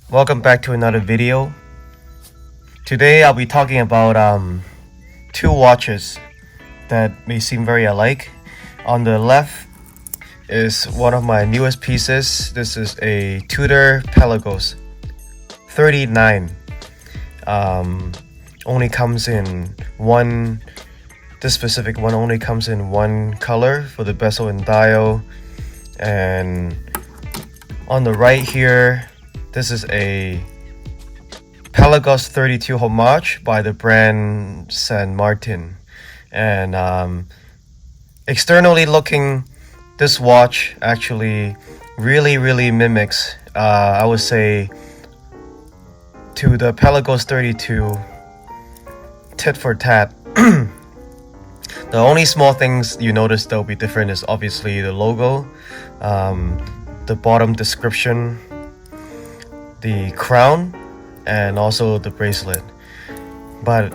Welcome back to another video. Today I'll be talking about two watches that may seem very alike. On the left is one of my newest pieces. This is a Tudor Pelagos 39. Only comes in one. This specific one only comes in one color for the bezel and dial. And on the right here, this is a Pelagos 32 homage by the brand San Martin. And externally looking, this watch actually really mimics, I would say, to the Pelagos 32 tit for tat. The only small things you notice that will be different is obviously the logo, the bottom description, the crown, and also the bracelet. But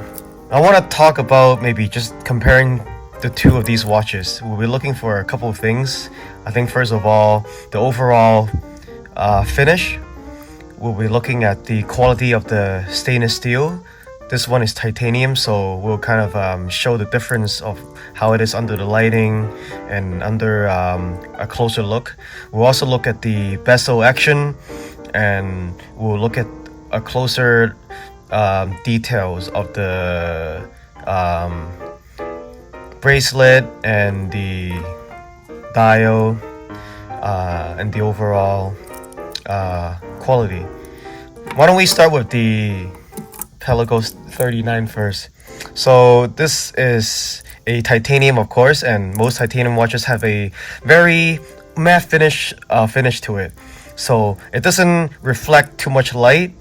I want to talk about maybe just comparing the two of these watches. We'll be looking for a couple of things. I think first of all, the overall finish. We'll be looking at the quality of the stainless steel. This one is titanium, so we'll kind of show the difference of how it is under the lighting and under a closer look. We'll also look at the bezel action, and we'll look at a closer details of the bracelet and the dial and the overall quality. Why don't we start with the Pelagos 39 first. So this is a titanium, of course, and most titanium watches have a very matte finish to it. So it doesn't reflect too much light,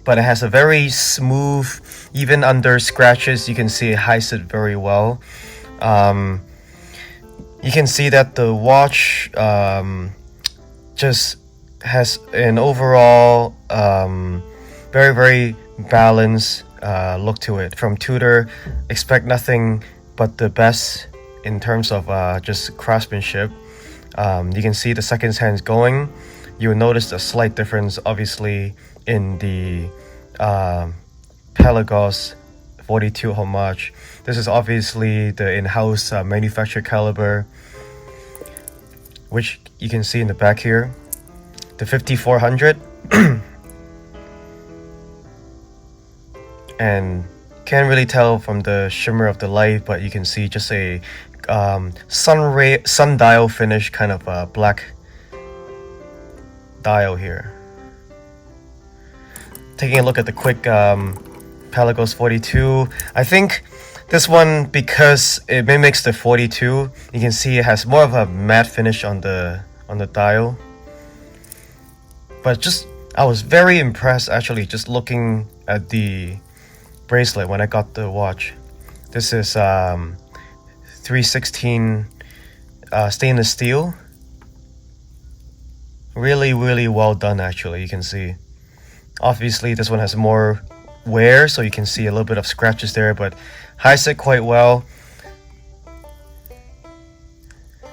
but it has a very smooth, even under scratches, you can see it hides it very well. You can see that the watch just has an overall very balanced look to it. From Tudor, expect nothing but the best in terms of just craftsmanship. You can see the seconds hands going. You will notice a slight difference obviously in the Pelagos 42 homage. This is obviously the in-house manufactured caliber, which you can see in the back here. The 5400 and can't really tell from the shimmer of the light, but you can see just a sundial finish, kind of black dial here. Taking a look at the quick Pelagos 42, I think this one, because it mimics the 42, you can see it has more of a matte finish on the dial. But just, I was very impressed actually just looking at the bracelet when I got the watch. This is 316 stainless steel. Really well done actually. You can see obviously this one has more wear, so you can see a little bit of scratches there, but hides it quite well.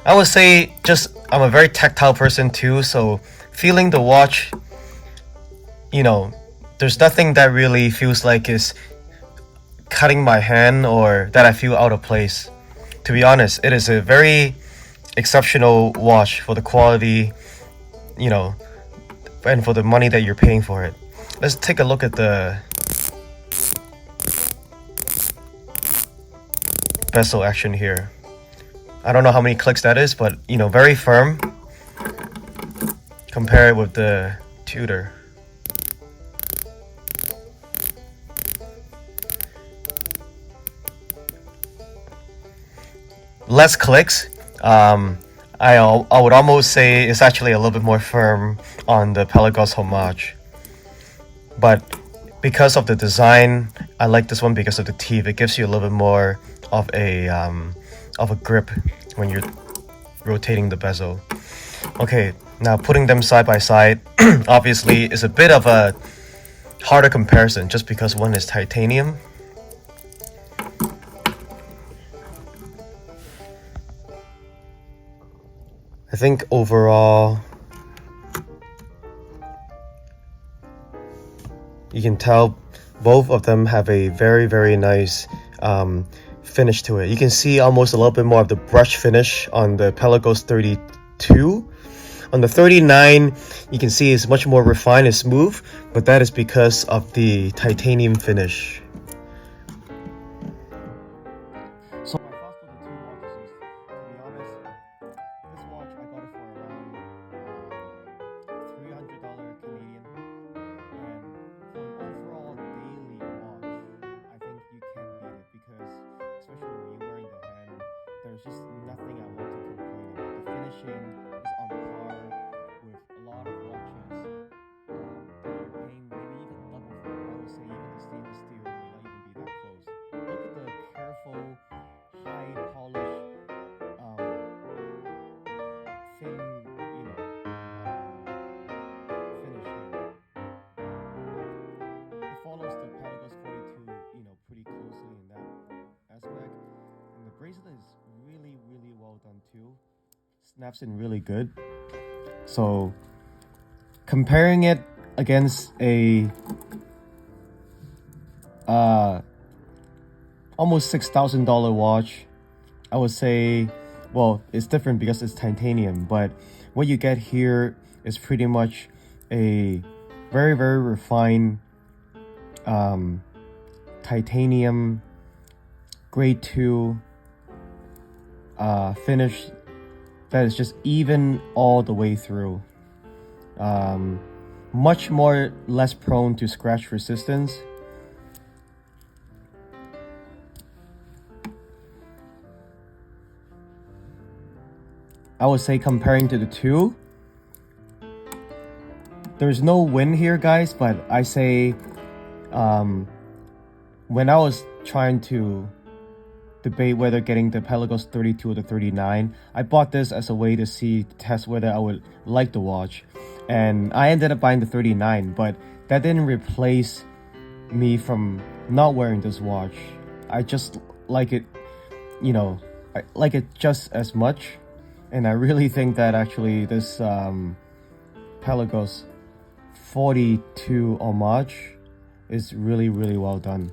I would say just I'm a very tactile person too, so feeling the watch, you know, there's nothing that really feels like is cutting my hand or that I feel out of place. To be honest, it is a very exceptional watch for the quality, you know, and for the money that you're paying for it. Let's take a look at the bezel action here. I don't know how many clicks that is, but you know, very firm. Compare it with the Tudor. Less clicks. I would almost say it's actually a little bit more firm on the Pelagos homage. But because of the design, I like this one because of the teeth. It gives you a little bit more of a grip when you're rotating the bezel. Okay, now putting them side by side, obviously is a bit of a harder comparison just because one is titanium. I think overall You can tell both of them have a very nice finish to it. You can see almost a little bit more of the brush finish on the Pelagos 32. On the 39, you can see it's much more refined and smooth, but that is because of the titanium finish. So my thoughts for the two watches is, to be honest, this watch I got it for around $300 Canadian, and for an overall daily watch, I think you can beat it because, especially when you're wearing the hand, there's just nothing I want to complain about. The finishing is on par with a lot of watches that you're paying maybe even double for. I would say even the stainless steel may not even be that close. Look at the careful, high polish, thin, finish here. It follows the Pelagos 42, pretty closely in that aspect. And the bracelet is really well done too. Snaps in really good. So comparing it against a almost $6,000 watch, I would say, well, it's different because it's titanium, but what you get here is pretty much a very refined titanium grade 2 finish that is just even all the way through. Much less prone to scratch resistance. I would say comparing to the two, there's no win here, guys, but I say when I was trying to debate whether getting the Pelagos 32 or the 39, I bought this as a way to test whether I would like the watch, and I ended up buying the 39, but that didn't replace me from not wearing this watch. I just like it, I like it just as much, and I really think that actually this Pelagos 42 homage is really well done.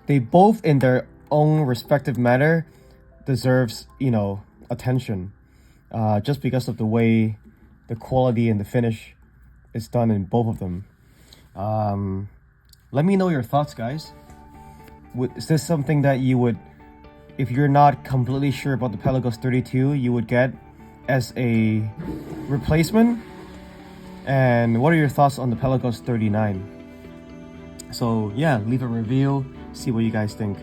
They both, in their own respective manner, deserves attention, just because of the way the quality and the finish is done in both of them. Let me know your thoughts, guys. Is this something that you would, if you're not completely sure about the Pelagos 32, you would get as a replacement? And what are your thoughts on the Pelagos 39? So yeah, leave a review, see what you guys think.